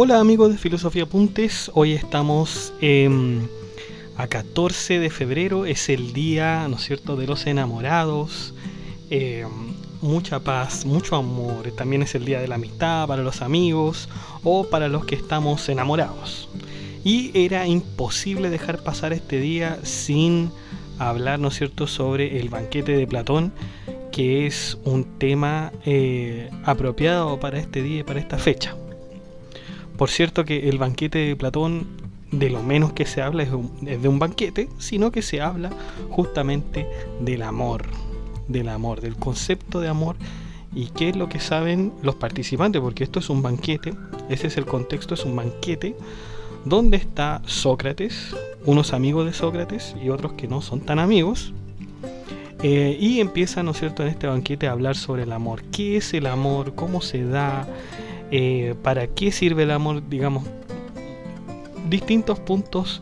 Hola amigos de Filosofía Apuntes, hoy estamos a 14 de febrero, es el día, ¿no es cierto?, de los enamorados, eh, mucha paz, mucho amor, también es el día de la amistad para los amigos o para los que estamos enamorados. Y era imposible dejar pasar este día sin hablar, ¿no es cierto?, sobre el banquete de Platón, que es un tema apropiado para este día y para esta fecha. Por cierto que el banquete de Platón, de lo menos que se habla es de un banquete, sino que se habla justamente del amor, del concepto de amor y qué es lo que saben los participantes, porque esto es un banquete, ese es el contexto, es un banquete donde está Sócrates, unos amigos de Sócrates y otros que no son tan amigos, y empiezan, ¿no es cierto?, en este banquete a hablar sobre el amor. ¿Qué es el amor? ¿Cómo se da? ¿Para qué sirve el amor? Digamos, distintos puntos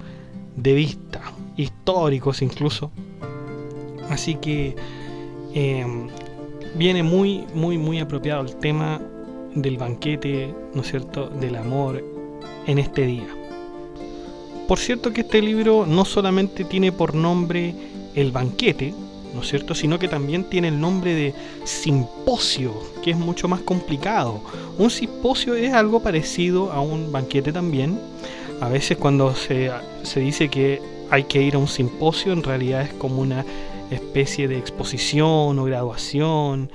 de vista, históricos incluso. Así que viene muy apropiado el tema del banquete, ¿no es cierto?, del amor en este día. Por cierto que este libro no solamente tiene por nombre el banquete, ¿no es cierto?, sino que también tiene el nombre de simposio, que es mucho más complicado. Un simposio es algo parecido a un banquete también. A veces cuando se dice que hay que ir a un simposio, en realidad es como una especie de exposición o graduación,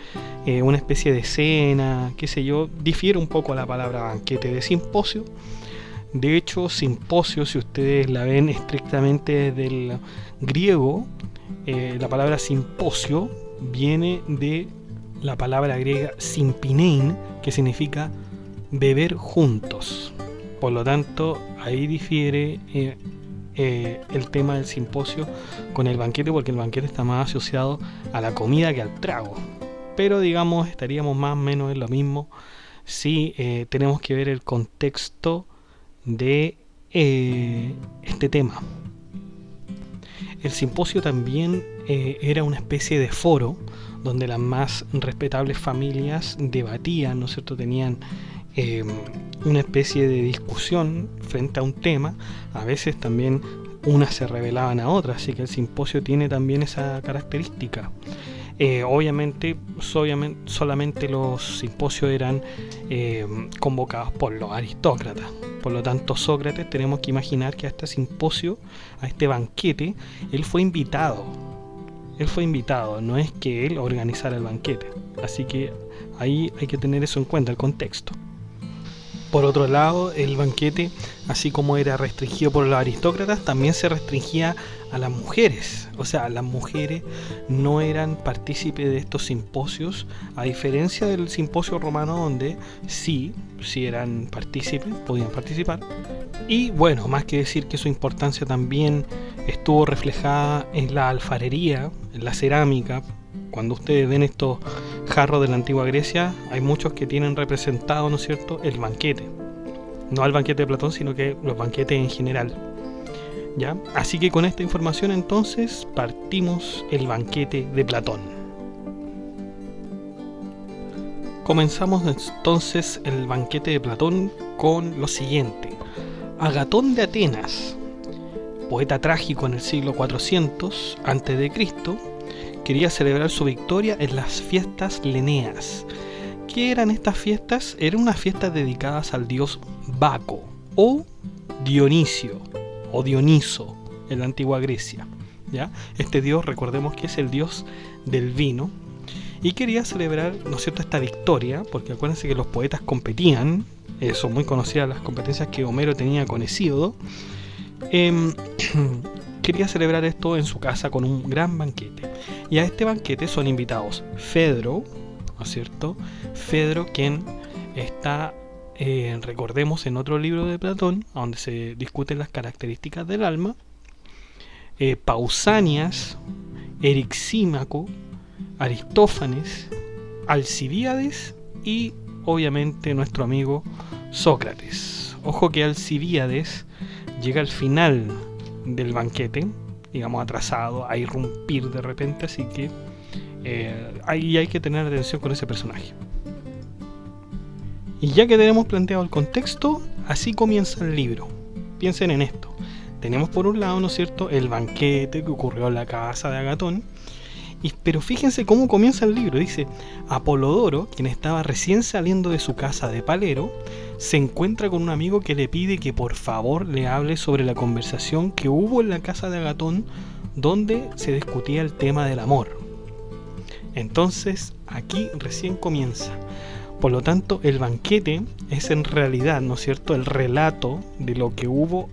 una especie de cena, qué sé yo. Difiere un poco la palabra banquete de simposio. De hecho, simposio, si ustedes la ven estrictamente del griego, la palabra simposio viene de la palabra griega sympinein, que significa beber juntos. Por lo tanto, ahí difiere el tema del simposio con el banquete, porque el banquete está más asociado a la comida que al trago. Pero digamos, estaríamos más o menos en lo mismo si tenemos que ver el contexto de este tema. El simposio también era una especie de foro donde las más respetables familias debatían, ¿no es cierto?, tenían una especie de discusión frente a un tema. A veces también unas se revelaban a otras, así que el simposio tiene también esa característica. Obviamente solamente los simposios eran convocados por los aristócratas. Por lo tanto, Sócrates, tenemos que imaginar que a este simposio, a este banquete, él fue invitado. No es que él organizara el banquete. Así que ahí hay que tener eso en cuenta, el contexto. Por otro lado, el banquete, así como era restringido por los aristócratas, también se restringía a las mujeres. O sea, las mujeres no eran partícipes de estos simposios, a diferencia del simposio romano, donde sí eran partícipes, podían participar. Y bueno, más que decir que su importancia también estuvo reflejada en la alfarería, en la cerámica. Cuando ustedes ven estos jarros de la antigua Grecia, hay muchos que tienen representado, ¿no es cierto?, el banquete. No el banquete de Platón, sino que los banquetes en general. ¿Ya? Así que con esta información entonces partimos el banquete de Platón. Comenzamos entonces el banquete de Platón con lo siguiente. Agatón de Atenas, poeta trágico en el siglo 400 a.C., quería celebrar su victoria en las fiestas leneas. ¿Qué eran estas fiestas? Eran unas fiestas dedicadas al dios Baco o Dionisio o Dioniso en la antigua Grecia. ¿Ya? Este dios, recordemos que es el dios del vino, y quería celebrar, ¿no es cierto?, esta victoria, porque acuérdense que los poetas competían. Son muy conocidas las competencias que Homero tenía con Hesíodo. Quería celebrar esto en su casa con un gran banquete. Y a este banquete son invitados Fedro, ¿no es cierto? Fedro, quien está, recordemos, en otro libro de Platón, donde se discuten las características del alma. Pausanias, Erixímaco, Aristófanes, Alcibíades y obviamente nuestro amigo Sócrates. Ojo que Alcibíades llega al final del banquete, digamos atrasado, a irrumpir de repente, así que ahí hay que tener atención con ese personaje. Y ya que tenemos planteado el contexto, así comienza el libro. Piensen en esto. Tenemos por un lado, ¿no es cierto?, el banquete que ocurrió en la casa de Agatón. Pero fíjense cómo comienza el libro. Dice: Apolodoro, quien estaba recién saliendo de su casa de palero, se encuentra con un amigo que le pide que por favor le hable sobre la conversación que hubo en la casa de Agatón, donde se discutía el tema del amor. Entonces, aquí recién comienza. Por lo tanto, el banquete es en realidad, ¿no es cierto?, el relato de lo que hubo,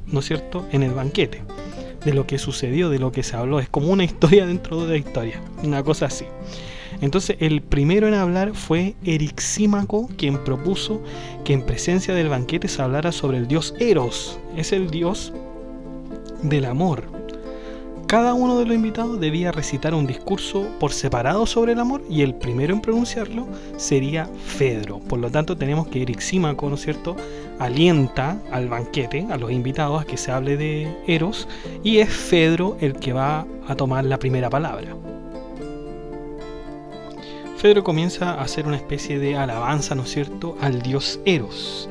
¿no es cierto?, en el banquete, de lo que sucedió, de lo que se habló. Es como una historia dentro de la historia, una cosa así. Entonces, el primero en hablar fue Erixímaco, quien propuso que en presencia del banquete se hablara sobre el dios Eros. Es el dios del amor. Cada uno de los invitados debía recitar un discurso por separado sobre el amor, y el primero en pronunciarlo sería Fedro. Por lo tanto, tenemos que Erixímaco, ¿no es cierto?, alienta al banquete, a los invitados, a que se hable de Eros, y es Fedro el que va a tomar la primera palabra. Fedro comienza a hacer una especie de alabanza, ¿no es cierto?, al dios Eros.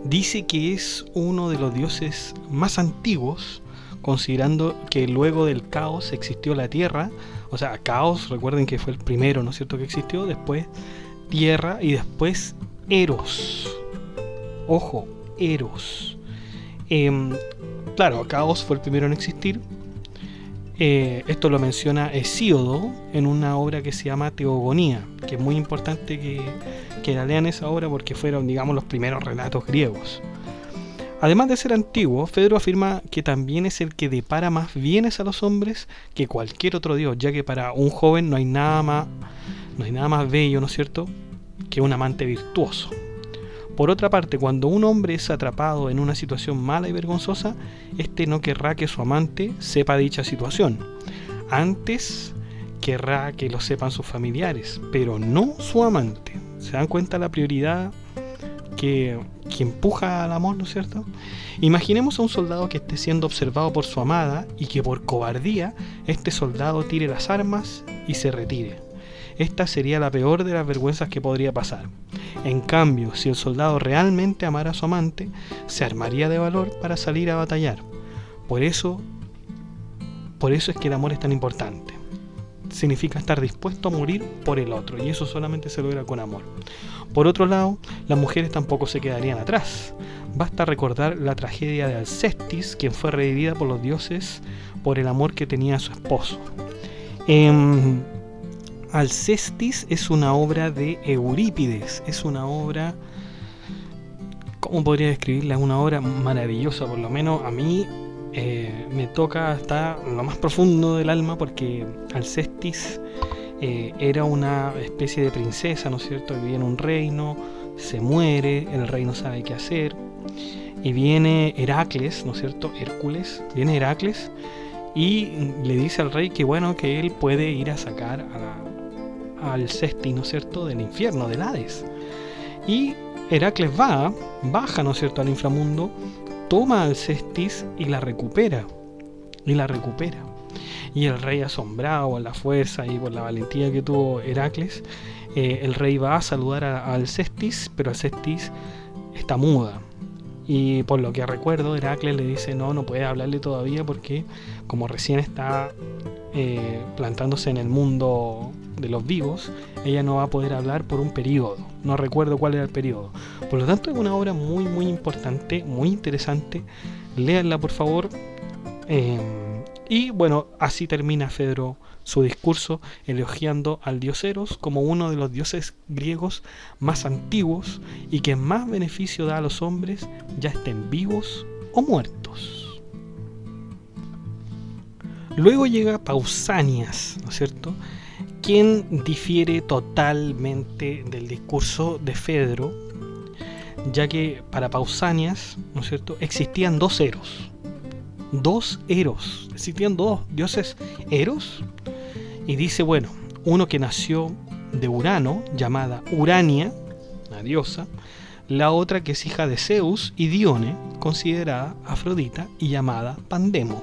Dice que es uno de los dioses más antiguos, considerando que luego del caos existió la tierra. O sea, caos, recuerden que fue el primero, ¿no es cierto?, que existió, después tierra y después Eros. Ojo, Eros. Claro, caos fue el primero en existir. Esto lo menciona Hesíodo en una obra que se llama Teogonía, que es muy importante que la lean esa obra, porque fueron, digamos, los primeros relatos griegos. Además de ser antiguo, Fedro afirma que también es el que depara más bienes a los hombres que cualquier otro dios, ya que para un joven no hay nada más bello, ¿no es cierto?, que un amante virtuoso. Por otra parte, cuando un hombre es atrapado en una situación mala y vergonzosa, este no querrá que su amante sepa dicha situación. Antes querrá que lo sepan sus familiares, pero no su amante. ¿Se dan cuenta la prioridad que empuja al amor, ¿no es cierto? Imaginemos a un soldado que esté siendo observado por su amada y que por cobardía este soldado tire las armas y se retire. Esta sería la peor de las vergüenzas que podría pasar. En cambio, si el soldado realmente amara a su amante, se armaría de valor para salir a batallar. Por eso es que el amor es tan importante. Significa estar dispuesto a morir por el otro, y eso solamente se logra con amor. Por otro lado, las mujeres tampoco se quedarían atrás. Basta recordar la tragedia de Alcestis, quien fue revivida por los dioses por el amor que tenía a su esposo. Alcestis es una obra de Eurípides, es una obra, ¿cómo podría describirla? Es una obra maravillosa, por lo menos a mí me toca hasta lo más profundo del alma, porque Alcestis era una especie de princesa, ¿no es cierto?, que vivía en un reino, se muere, el rey no sabe qué hacer, y viene Heracles, ¿no es cierto?, Hércules, viene Heracles y le dice al rey que bueno, que él puede ir a sacar a Alcestis, ¿no es cierto?, del infierno, del Hades. Y Heracles baja, ¿no es cierto?, al inframundo, toma a Alcestis y la recupera. Y el rey, asombrado por la fuerza y por la valentía que tuvo Heracles, el rey va a saludar a Alcestis, pero Alcestis está muda. Y por lo que recuerdo, Heracles le dice no puede hablarle todavía, porque como recién está plantándose en el mundo de los vivos, ella no va a poder hablar por un periodo. No recuerdo cuál era el periodo. Por lo tanto, es una obra muy muy importante, muy interesante. Léanla, por favor. Y bueno, así termina Fedro su discurso, elogiando al dios Eros como uno de los dioses griegos más antiguos y que más beneficio da a los hombres, ya estén vivos o muertos. Luego llega Pausanias, ¿no es cierto?, quien difiere totalmente del discurso de Fedro, ya que para Pausanias, ¿no es cierto?, existían dos Eros. Existían dos dioses Eros, y dice, bueno, uno que nació de Urano, llamada Urania, una diosa, la otra que es hija de Zeus y Dione, considerada Afrodita y llamada Pandemo.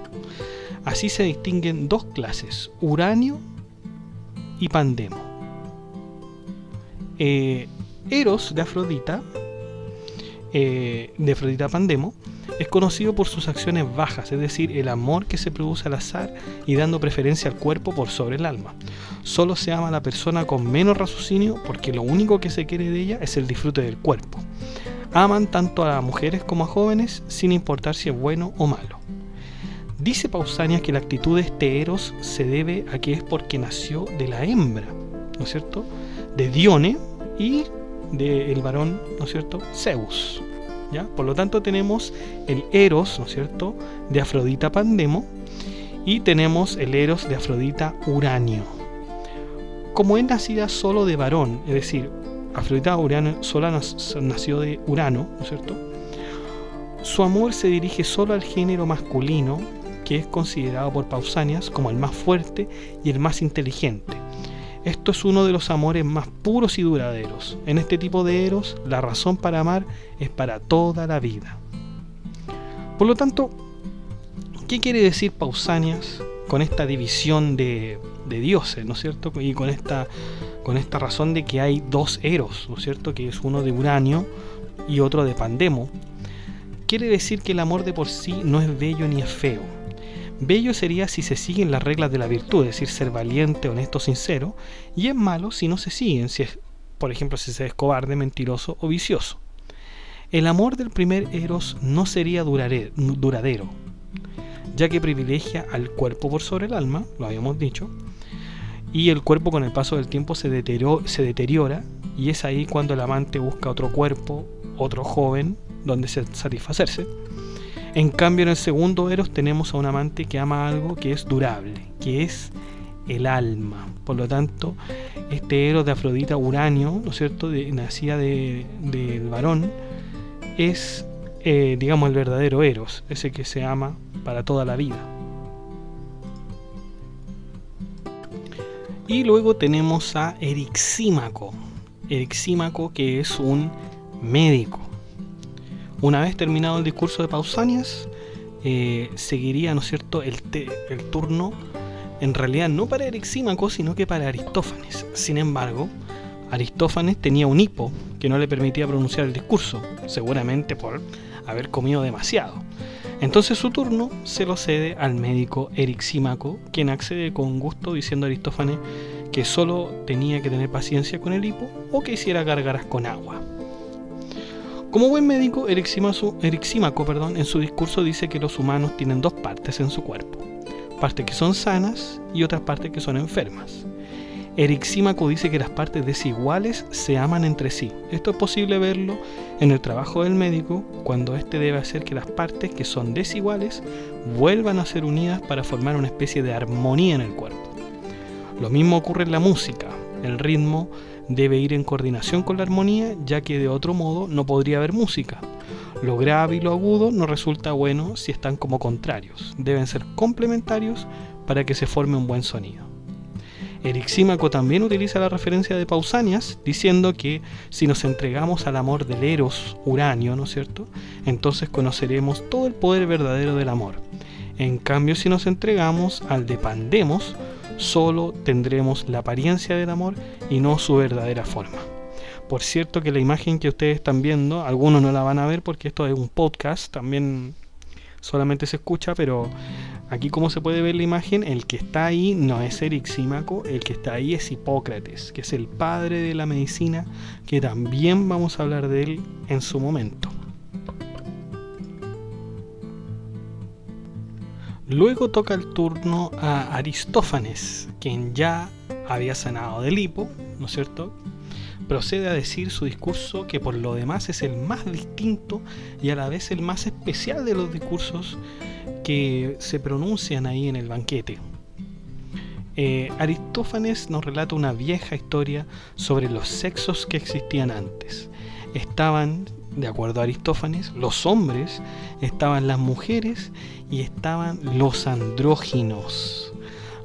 Así se distinguen dos clases, Uranio y Pandemo. Eros de Afrodita de Afrodita Pandemo, es conocido por sus acciones bajas, es decir, el amor que se produce al azar y dando preferencia al cuerpo por sobre el alma. Solo se ama a la persona con menos raciocinio porque lo único que se quiere de ella es el disfrute del cuerpo. Aman tanto a mujeres como a jóvenes sin importar si es bueno o malo. Dice Pausanias que la actitud de este Eros se debe a que es porque nació de la hembra, ¿no es cierto?, de Dione y del varón, ¿no es cierto?, Zeus, ¿ya? Por lo tanto tenemos el Eros, ¿no es cierto?, de Afrodita Pandemo y tenemos el Eros de Afrodita Uranio. Como es nacida solo de varón, es decir, Afrodita Uranio sola nació de Urano, ¿no es cierto?, su amor se dirige solo al género masculino, que es considerado por Pausanias como el más fuerte y el más inteligente. Esto es uno de los amores más puros y duraderos. En este tipo de Eros, la razón para amar es para toda la vida. Por lo tanto, ¿qué quiere decir Pausanias con esta división de dioses, ¿no es cierto? Y con esta razón de que hay dos Eros, ¿no es cierto?, que es uno de Uranio y otro de Pandemo. Quiere decir que el amor de por sí no es bello ni es feo. Bello sería si se siguen las reglas de la virtud, es decir, ser valiente, honesto, sincero, y es malo si no se siguen, si es, por ejemplo, si se es cobarde, mentiroso o vicioso. El amor del primer Eros no sería duradero, ya que privilegia al cuerpo por sobre el alma, lo habíamos dicho, y el cuerpo con el paso del tiempo se deteriora, y es ahí cuando el amante busca otro cuerpo, otro joven, donde satisfacerse. En cambio, en el segundo Eros tenemos a un amante que ama algo que es durable, que es el alma. Por lo tanto, este Eros de Afrodita Uranio, ¿no es cierto?, nacida del varón, es, digamos, el verdadero Eros, ese que se ama para toda la vida. Y luego tenemos a Erixímaco. Erixímaco, que es un médico. Una vez terminado el discurso de Pausanias, seguiría, ¿no es cierto?, el turno, en realidad no para Erixímaco, sino que para Aristófanes. Sin embargo, Aristófanes tenía un hipo que no le permitía pronunciar el discurso, seguramente por haber comido demasiado. Entonces su turno se lo cede al médico Erixímaco, quien accede con gusto diciendo a Aristófanes que solo tenía que tener paciencia con el hipo o que hiciera gárgaras con agua. Como buen médico, Erixímaco, en su discurso dice que los humanos tienen dos partes en su cuerpo, partes que son sanas y otras partes que son enfermas. Erixímaco dice que las partes desiguales se aman entre sí. Esto es posible verlo en el trabajo del médico, cuando éste debe hacer que las partes que son desiguales vuelvan a ser unidas para formar una especie de armonía en el cuerpo. Lo mismo ocurre en la música. El ritmo debe ir en coordinación con la armonía, ya que de otro modo no podría haber música. Lo grave y lo agudo no resulta bueno si están como contrarios. Deben ser complementarios para que se forme un buen sonido. Erixímaco también utiliza la referencia de Pausanias, diciendo que si nos entregamos al amor del Eros Uranio, ¿no es cierto?, entonces conoceremos todo el poder verdadero del amor. En cambio, si nos entregamos al de Pandemos, solo tendremos la apariencia del amor y no su verdadera forma. Por cierto que la imagen que ustedes están viendo, algunos no la van a ver porque esto es un podcast, también solamente se escucha, pero aquí como se puede ver la imagen, el que está ahí no es Erixímaco, el que está ahí es Hipócrates, que es el padre de la medicina, que también vamos a hablar de él en su momento. Luego toca el turno a Aristófanes, quien ya había sanado del hipo, ¿no es cierto? Procede a decir su discurso, que por lo demás es el más distinto y a la vez el más especial de los discursos que se pronuncian ahí en el banquete. Aristófanes nos relata una vieja historia sobre los sexos que existían antes. Estaban, de acuerdo a Aristófanes, los hombres, estaban las mujeres y estaban los andróginos.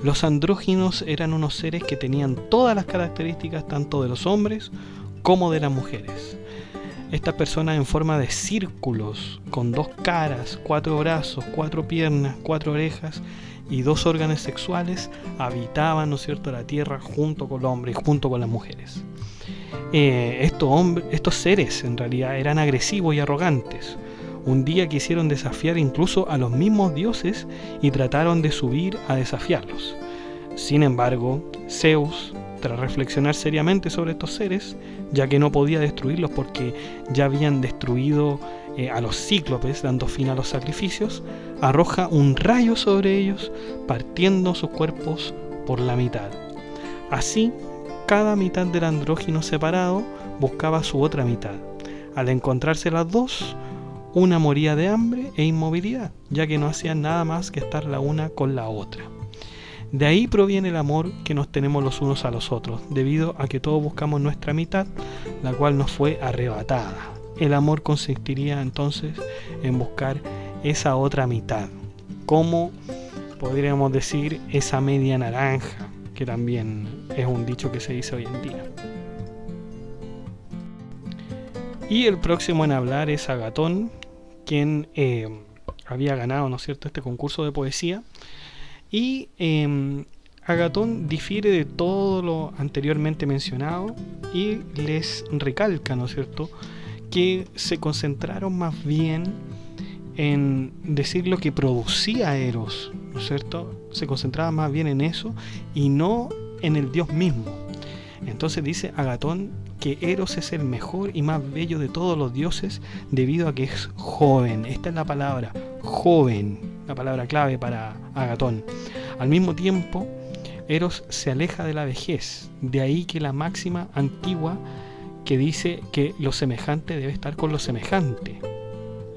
Los andróginos eran unos seres que tenían todas las características tanto de los hombres como de las mujeres. Estas personas en forma de círculos, con 2 caras, 4 brazos, 4 piernas, 4 orejas y 2 órganos sexuales, habitaban, ¿no es cierto?, la tierra junto con los hombres y junto con las mujeres. estos seres en realidad eran agresivos y arrogantes. Un día quisieron desafiar incluso a los mismos dioses y trataron de subir a desafiarlos. Sin embargo, Zeus, tras reflexionar seriamente sobre estos seres, ya que no podía destruirlos porque ya habían destruido a los cíclopes, dando fin a los sacrificios, arroja un rayo sobre ellos, partiendo sus cuerpos por la mitad. Así, cada mitad del andrógino separado buscaba su otra mitad. Al encontrarse las dos, una moría de hambre e inmovilidad, ya que no hacían nada más que estar la una con la otra. De ahí proviene el amor que nos tenemos los unos a los otros, debido a que todos buscamos nuestra mitad, la cual nos fue arrebatada. El amor consistiría entonces en buscar esa otra mitad, como podríamos decir esa media naranja, que también es un dicho que se dice hoy en día. Y el próximo en hablar es Agatón, quien había ganado, ¿no es cierto?, este concurso de poesía. Y Agatón difiere de todo lo anteriormente mencionado y les recalca, ¿no es cierto?, que se concentraron más bien en decir lo que producía Eros, ¿no es cierto? Se concentraba más bien en eso y no en el dios mismo. Entonces dice Agatón que Eros es el mejor y más bello de todos los dioses debido a que es joven. Esta es la palabra, joven, la palabra clave para Agatón. Al mismo tiempo, Eros se aleja de la vejez, de ahí que la máxima antigua que dice que lo semejante debe estar con lo semejante.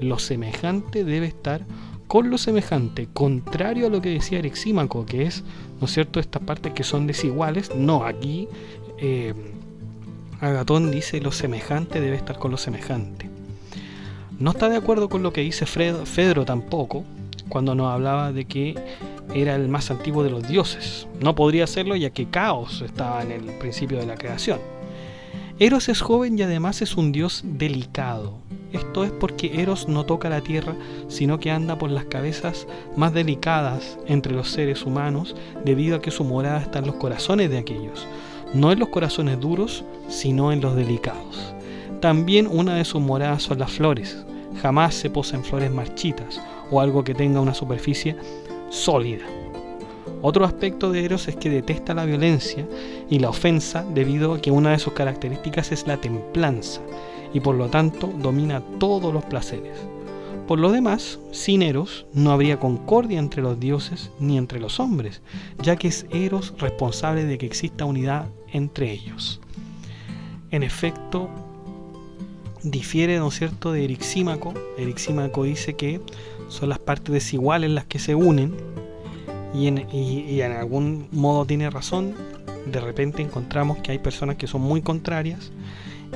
Lo semejante debe estar con lo semejante, contrario a lo que decía Erixímaco, que es, ¿no es cierto?, estas partes que son desiguales. No, aquí Agatón dice lo semejante debe estar con lo semejante. No está de acuerdo con lo que dice Fedro tampoco, cuando nos hablaba de que era el más antiguo de los dioses. No podría serlo, ya que Caos estaba en el principio de la creación. Eros es joven y además es un dios delicado. Esto es porque Eros no toca la tierra, sino que anda por las cabezas más delicadas entre los seres humanos, debido a que su morada está en los corazones de aquellos, no en los corazones duros, sino en los delicados. También una de sus moradas son las flores. Jamás se posa en flores marchitas o algo que tenga una superficie sólida. Otro aspecto de Eros es que detesta la violencia y la ofensa, debido a que una de sus características es la templanza y por lo tanto domina todos los placeres. Por lo demás, sin Eros no habría concordia entre los dioses ni entre los hombres, ya que es Eros responsable de que exista unidad entre ellos. En efecto, difiere, ¿no es cierto?, de Erixímaco. Erixímaco dice que son las partes desiguales las que se unen, y en algún modo tiene razón. De repente encontramos que hay personas que son muy contrarias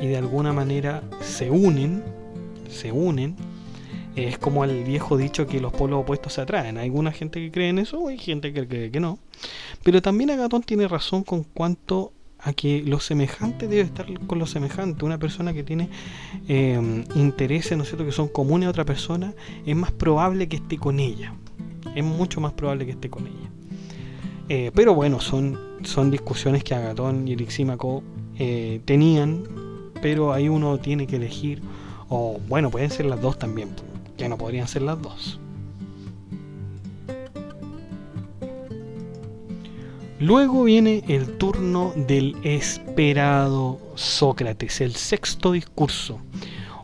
y de alguna manera se unen. Es como el viejo dicho que los polos opuestos se atraen. Hay alguna gente que cree en eso, hay gente que cree que no. Pero también Agatón tiene razón con cuanto a que lo semejante debe estar con lo semejante. Una persona que tiene intereses, ¿no es cierto?, que son comunes a otra persona, es más probable que esté con ella. Es mucho más probable que esté con ella. Pero bueno, son discusiones que Agatón y Erixímaco tenían, pero ahí uno tiene que elegir, o bueno, pueden ser las dos también, ya no podrían ser las dos. Luego viene el turno del esperado Sócrates, el sexto discurso.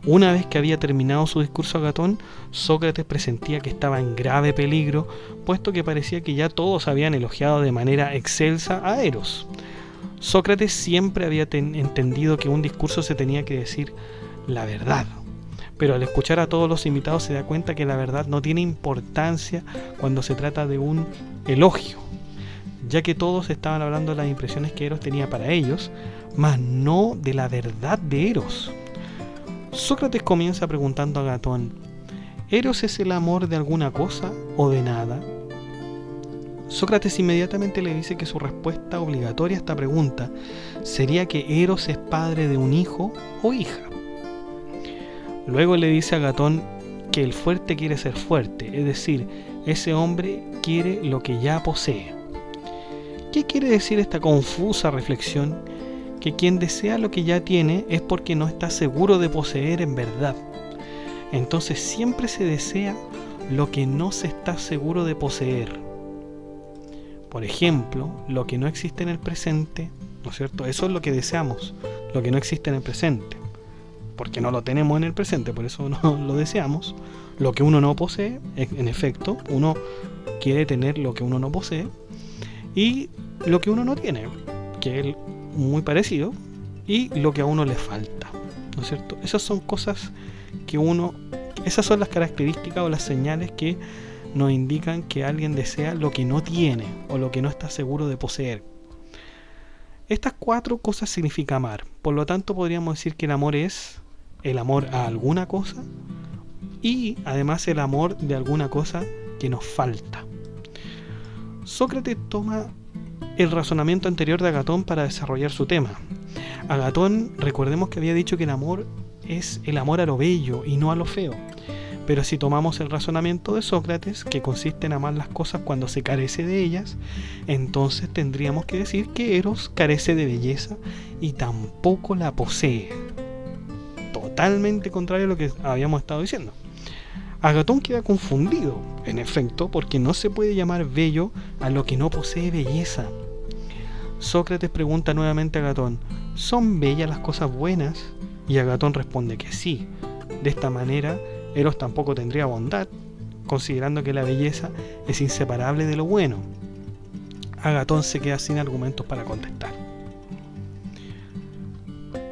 Una vez que había terminado su discurso Agatón, Sócrates presentía que estaba en grave peligro, puesto que parecía que ya todos habían elogiado de manera excelsa a Eros. Sócrates siempre había entendido que un discurso se tenía que decir la verdad, pero al escuchar a todos los invitados se da cuenta que la verdad no tiene importancia cuando se trata de un elogio, ya que todos estaban hablando de las impresiones que Eros tenía para ellos, mas no de la verdad de Eros. Sócrates comienza preguntando a Agatón: ¿Eros es el amor de alguna cosa o de nada? Sócrates inmediatamente le dice que su respuesta obligatoria a esta pregunta sería que Eros es padre de un hijo o hija. Luego le dice a Agatón que el fuerte quiere ser fuerte, es decir, ese hombre quiere lo que ya posee. ¿Qué quiere decir esta confusa reflexión que quien desea lo que ya tiene es porque no está seguro de poseer en verdad. Entonces siempre se desea lo que no se está seguro de poseer. Por ejemplo, lo que no existe en el presente, ¿no es cierto? Eso es lo que deseamos, lo que no existe en el presente, porque no lo tenemos en el presente, por eso no lo deseamos. Lo que uno no posee, en efecto, uno quiere tener lo que uno no posee, y lo que uno no tiene, que es muy parecido, y lo que a uno le falta, ¿no es cierto? Esas son cosas que esas son las características o las señales que nos indican que alguien desea lo que no tiene o lo que no está seguro de poseer. Estas 4 cosas significa amar. Por lo tanto, podríamos decir que el amor es el amor a alguna cosa y además el amor de alguna cosa que nos falta. Sócrates toma el razonamiento anterior de Agatón para desarrollar su tema. Agatón, recordemos que había dicho que el amor es el amor a lo bello y no a lo feo. Pero si tomamos el razonamiento de Sócrates, que consiste en amar las cosas cuando se carece de ellas, entonces tendríamos que decir que Eros carece de belleza y tampoco la posee. Totalmente contrario a lo que habíamos estado diciendo. Agatón queda confundido, en efecto, porque no se puede llamar bello a lo que no posee belleza. Sócrates pregunta nuevamente a Agatón, ¿son bellas las cosas buenas? Y Agatón responde que sí. De esta manera, Eros tampoco tendría bondad, considerando que la belleza es inseparable de lo bueno. Agatón se queda sin argumentos para contestar.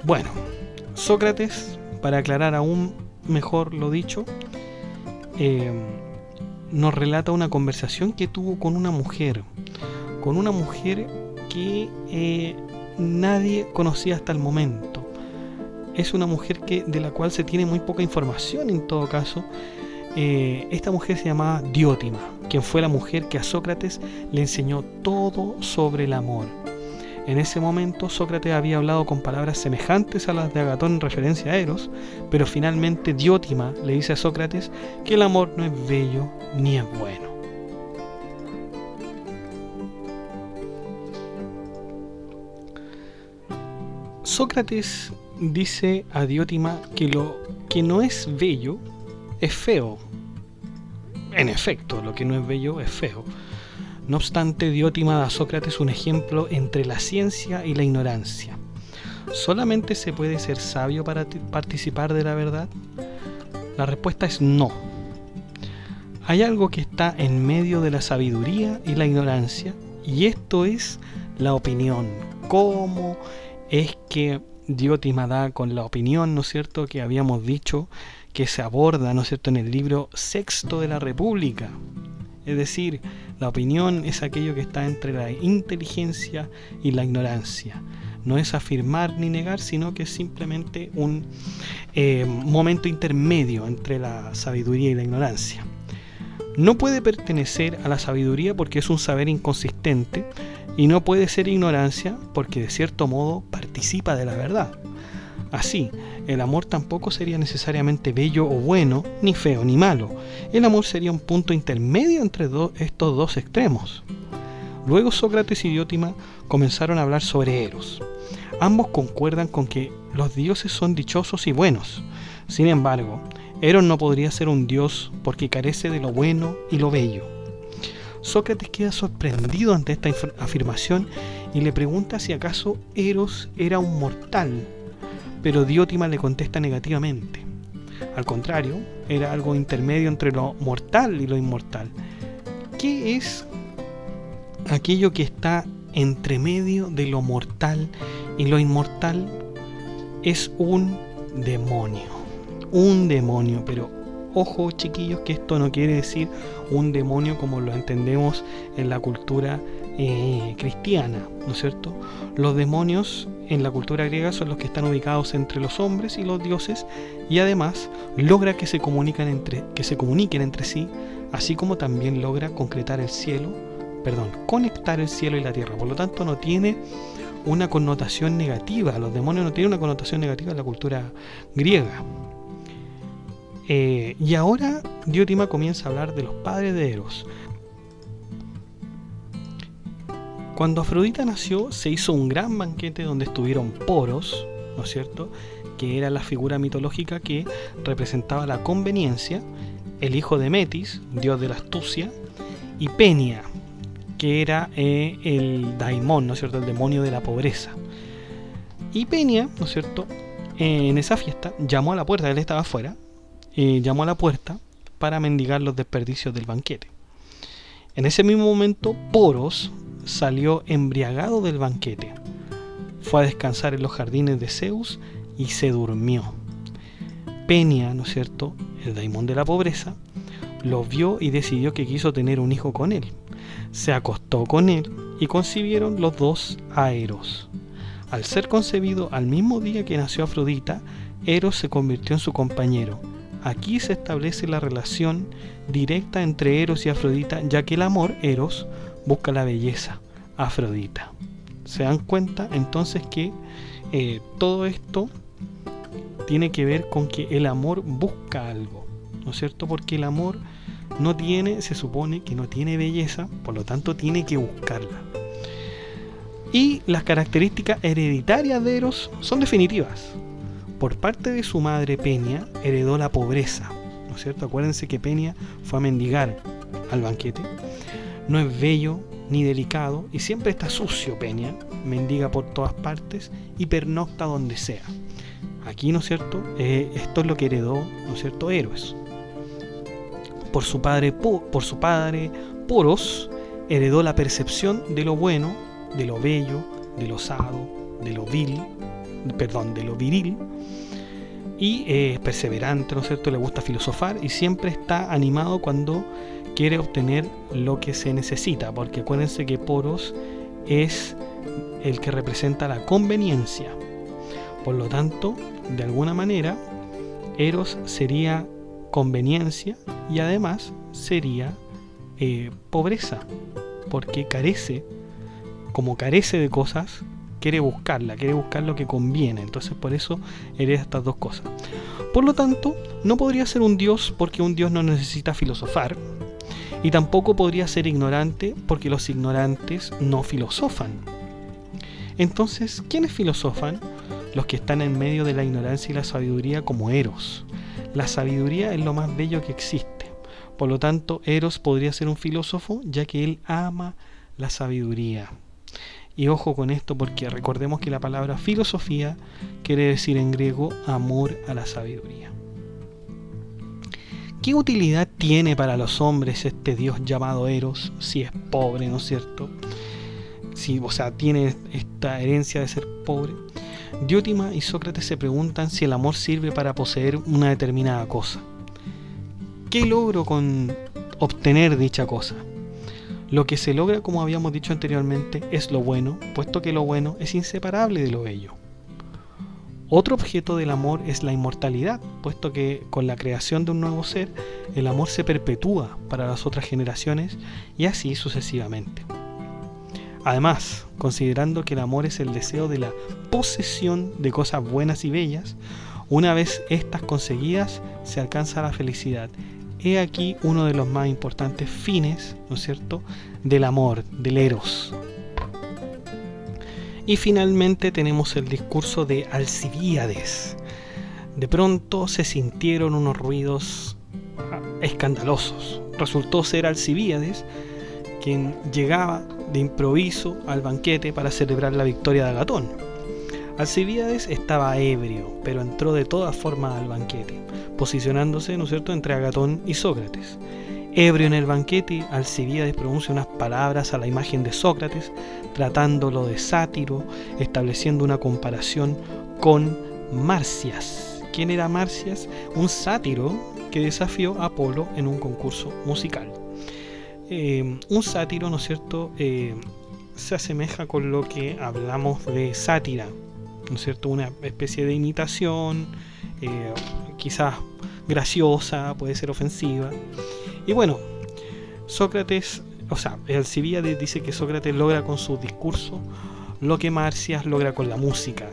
Bueno, Sócrates, para aclarar aún mejor lo dicho, nos relata una conversación que tuvo con una mujer que nadie conocía hasta el momento. Es una mujer de la cual se tiene muy poca información en todo caso. Esta mujer se llamaba Diótima, quien fue la mujer que a Sócrates le enseñó todo sobre el amor. En ese momento Sócrates había hablado con palabras semejantes a las de Agatón en referencia a Eros, pero finalmente Diótima le dice a Sócrates que el amor no es bello ni es bueno. Sócrates dice a Diótima que lo que no es bello es feo. En efecto, lo que no es bello es feo. No obstante, Diótima da a Sócrates un ejemplo entre la ciencia y la ignorancia. ¿Solamente se puede ser sabio para participar de la verdad? La respuesta es no. Hay algo que está en medio de la sabiduría y la ignorancia, y esto es la opinión. ¿Cómo es que Diótima da con la opinión, ¿no es cierto?, que habíamos dicho que se aborda, ¿no es cierto?, en el libro sexto de la República? Es decir, la opinión es aquello que está entre la inteligencia y la ignorancia. No es afirmar ni negar, sino que es simplemente un momento intermedio entre la sabiduría y la ignorancia. No puede pertenecer a la sabiduría porque es un saber inconsistente, y no puede ser ignorancia porque de cierto modo participa de la verdad. Así, el amor tampoco sería necesariamente bello o bueno, ni feo ni malo. El amor sería un punto intermedio entre estos dos extremos. Luego Sócrates y Diótima comenzaron a hablar sobre Eros. Ambos concuerdan con que los dioses son dichosos y buenos. Sin embargo, Eros no podría ser un dios porque carece de lo bueno y lo bello. Sócrates queda sorprendido ante esta afirmación y le pregunta si acaso Eros era un mortal, pero Diótima le contesta negativamente. Al contrario, era algo intermedio entre lo mortal y lo inmortal. ¿Qué es aquello que está entre medio de lo mortal y lo inmortal? Es un demonio. Un demonio, pero ojo, chiquillos, que esto no quiere decir un demonio como lo entendemos en la cultura cristiana, ¿no es cierto? Los demonios en la cultura griega son los que están ubicados entre los hombres y los dioses, y además logra que se comuniquen entre sí, así como también logra conectar el cielo y la tierra. Por lo tanto, no tiene una connotación negativa. Los demonios no tienen una connotación negativa en la cultura griega. Y ahora Diótima comienza a hablar de los padres de Eros. Cuando Afrodita nació, se hizo un gran banquete donde estuvieron Poros, ¿no es cierto?, que era la figura mitológica que representaba la conveniencia, el hijo de Metis, dios de la astucia, y Penia, que era el daimón, ¿no es cierto?, el demonio de la pobreza. Y Penia, ¿no es cierto?, en esa fiesta llamó a la puerta, él estaba afuera, llamó a la puerta para mendigar los desperdicios del banquete. En ese mismo momento, Poros salió embriagado del banquete, fue a descansar en los jardines de Zeus y se durmió. Penia, ¿no es cierto?, el daimón de la pobreza, lo vio y decidió que quiso tener un hijo con él. Se acostó con él y concibieron los dos a Eros. Al ser concebido al mismo día que nació Afrodita, Eros se convirtió en su compañero. Aquí se establece la relación directa entre Eros y Afrodita, ya que el amor, Eros, busca la belleza, Afrodita. Se dan cuenta entonces que todo esto tiene que ver con que el amor busca algo, ¿no es cierto? Porque el amor se supone que no tiene belleza, por lo tanto tiene que buscarla. Y las características hereditarias de Eros son definitivas. Por parte de su madre Penia heredó la pobreza, ¿no es cierto? Acuérdense que Penia fue a mendigar al banquete. No es bello ni delicado y siempre está sucio Penia, mendiga por todas partes y pernocta donde sea. Aquí, ¿no es cierto?, esto es lo que heredó, ¿no es cierto?, Eros. Por su padre Poros heredó la percepción de lo bueno, de lo bello, de lo osado, de lo viril, y es perseverante, ¿no es cierto?, le gusta filosofar y siempre está animado cuando quiere obtener lo que se necesita, porque acuérdense que Poros es el que representa la conveniencia. Por lo tanto, de alguna manera, Eros sería conveniencia y además sería pobreza, porque como carece de cosas, quiere buscar lo que conviene. Entonces por eso hereda estas dos cosas. Por lo tanto, no podría ser un dios porque un dios no necesita filosofar, y tampoco podría ser ignorante porque los ignorantes no filosofan. Entonces, ¿quiénes filosofan? Los que están en medio de la ignorancia y la sabiduría, como Eros. La sabiduría es lo más bello que existe. Por lo tanto, Eros podría ser un filósofo, ya que él ama la sabiduría. Y ojo con esto, porque recordemos que la palabra filosofía quiere decir en griego amor a la sabiduría. ¿Qué utilidad tiene para los hombres este dios llamado Eros si es pobre, ¿no es cierto? Tiene esta herencia de ser pobre. Diótima y Sócrates se preguntan si el amor sirve para poseer una determinada cosa. ¿Qué logro con obtener dicha cosa? Lo que se logra, como habíamos dicho anteriormente, es lo bueno, puesto que lo bueno es inseparable de lo bello. Otro objeto del amor es la inmortalidad, puesto que con la creación de un nuevo ser, el amor se perpetúa para las otras generaciones y así sucesivamente. Además, considerando que el amor es el deseo de la posesión de cosas buenas y bellas, una vez estas conseguidas, se alcanza la felicidad. He aquí uno de los más importantes fines, ¿no es cierto?, del amor, del Eros. Y finalmente tenemos el discurso de Alcibíades. De pronto se sintieron unos ruidos escandalosos. Resultó ser Alcibíades quien llegaba de improviso al banquete para celebrar la victoria de Agatón. Alcibíades estaba ebrio, pero entró de todas formas al banquete, posicionándose, ¿no es cierto?, entre Agatón y Sócrates. Ebrio en el banquete, Alcibíades pronuncia unas palabras a la imagen de Sócrates, tratándolo de sátiro, estableciendo una comparación con Marcias. ¿Quién era Marcias? Un sátiro que desafió a Apolo en un concurso musical. Un sátiro, ¿no es cierto?, se asemeja con lo que hablamos de sátira, ¿no es cierto?, una especie de imitación, quizás graciosa, puede ser ofensiva. Y bueno, Alcibíades dice que Sócrates logra con su discurso lo que Marcias logra con la música.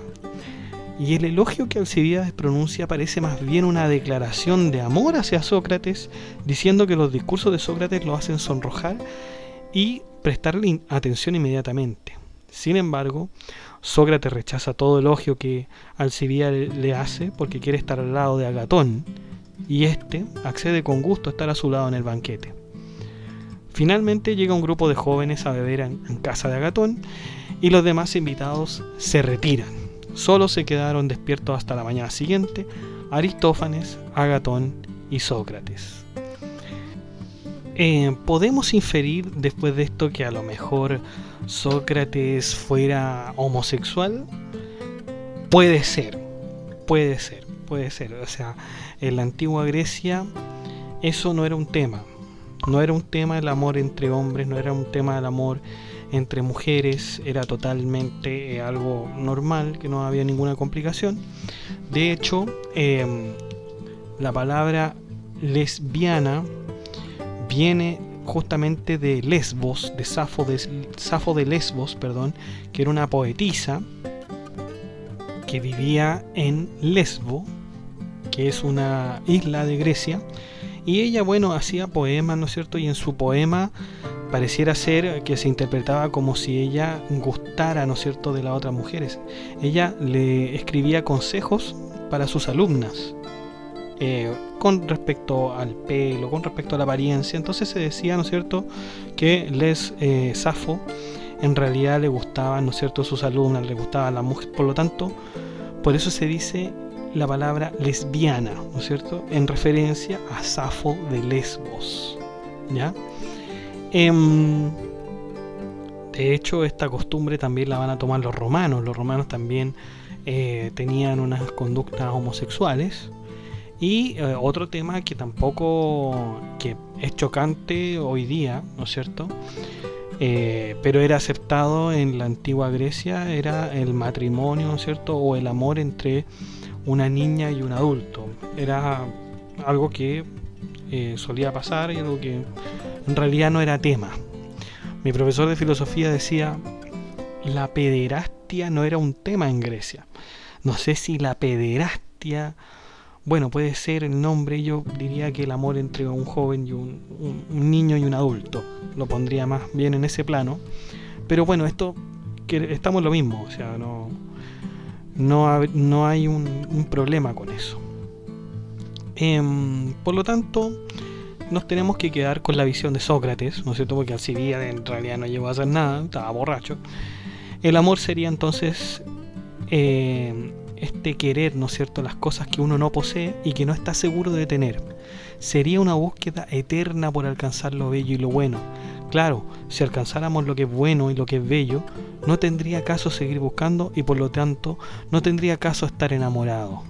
Y el elogio que Alcibíades pronuncia parece más bien una declaración de amor hacia Sócrates, diciendo que los discursos de Sócrates lo hacen sonrojar y prestarle atención inmediatamente. Sin embargo, Sócrates rechaza todo elogio que Alcibíades le hace porque quiere estar al lado de Agatón, y éste accede con gusto a estar a su lado en el banquete. Finalmente llega un grupo de jóvenes a beber en casa de Agatón y los demás invitados se retiran. Solo se quedaron despiertos hasta la mañana siguiente Aristófanes, Agatón y Sócrates. Podemos inferir después de esto que a lo mejor Sócrates fuera homosexual. Puede ser. O sea, en la antigua Grecia eso no era un tema. No era un tema el amor entre hombres, no era un tema el amor entre mujeres, era totalmente algo normal, que no había ninguna complicación. De hecho, la palabra lesbiana viene justamente de Lesbos, de Safo de Lesbos, que era una poetisa que vivía en Lesbo, que es una isla de Grecia, y ella, hacía poemas, ¿no es cierto? Y en su poema pareciera ser que se interpretaba como si ella gustara, ¿no es cierto?, de las otras mujeres. Ella le escribía consejos para sus alumnas, con respecto al pelo, con respecto a la apariencia. Entonces se decía, ¿no es cierto?, que Safo en realidad le gustaban, ¿no es cierto?, sus alumnas, le gustaban las mujeres. Por lo tanto, por eso se dice la palabra lesbiana, ¿no es cierto?, en referencia a Safo de Lesbos, ¿ya? De hecho, esta costumbre también la van a tomar los romanos. Los romanos también tenían unas conductas homosexuales. Y otro tema que tampoco que es chocante hoy día, ¿no es cierto?, pero era aceptado en la antigua Grecia, era el matrimonio, ¿no es cierto?, o el amor entre una niña y un adulto. Era algo que solía pasar y algo que en realidad no era tema. Mi profesor de filosofía decía: la pederastia no era un tema en Grecia. No sé si la pederastia, puede ser el nombre. Yo diría que el amor entre un joven y un niño y un adulto lo pondría más bien en ese plano. Pero esto que estamos en lo mismo, o sea, no hay un problema con eso. Por lo tanto, nos tenemos que quedar con la visión de Sócrates, ¿no es cierto?, porque Alcibíades en realidad no llegó a hacer nada, estaba borracho. El amor sería entonces este querer, ¿no es cierto?, las cosas que uno no posee y que no está seguro de tener. Sería una búsqueda eterna por alcanzar lo bello y lo bueno. Claro, si alcanzáramos lo que es bueno y lo que es bello, no tendría caso seguir buscando y por lo tanto no tendría caso estar enamorado.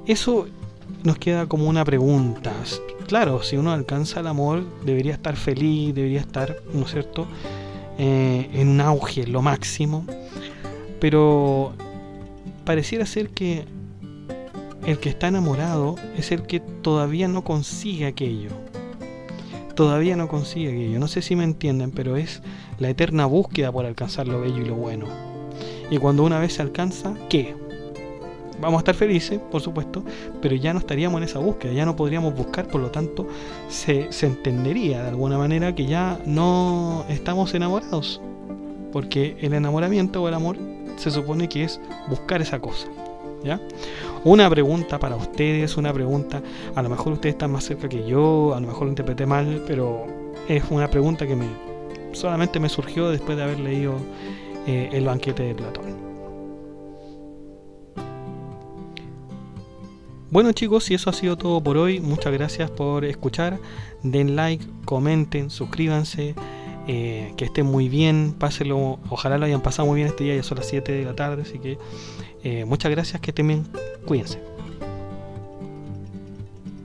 Eso nos queda como una pregunta. Claro, si uno alcanza el amor, debería estar feliz, debería estar, ¿no es cierto?, en un auge, en lo máximo. Pero pareciera ser que el que está enamorado es el que todavía no consigue aquello. No sé si me entienden, pero es la eterna búsqueda por alcanzar lo bello y lo bueno. Y cuando una vez se alcanza, ¿qué? Vamos a estar felices, por supuesto, pero ya no estaríamos en esa búsqueda, ya no podríamos buscar, por lo tanto se entendería de alguna manera que ya no estamos enamorados, porque el enamoramiento o el amor se supone que es buscar esa cosa, ¿ya? Una pregunta para ustedes, a lo mejor ustedes están más cerca que yo, a lo mejor lo interpreté mal, pero es una pregunta que solamente me surgió después de haber leído el banquete de Platón. Bueno, chicos, y eso ha sido todo por hoy. Muchas gracias por escuchar. Den like, comenten, suscríbanse. Que estén muy bien, pásenlo. Ojalá lo hayan pasado muy bien este día. Ya son las 7 de la tarde, así que muchas gracias, que estén bien. Cuídense.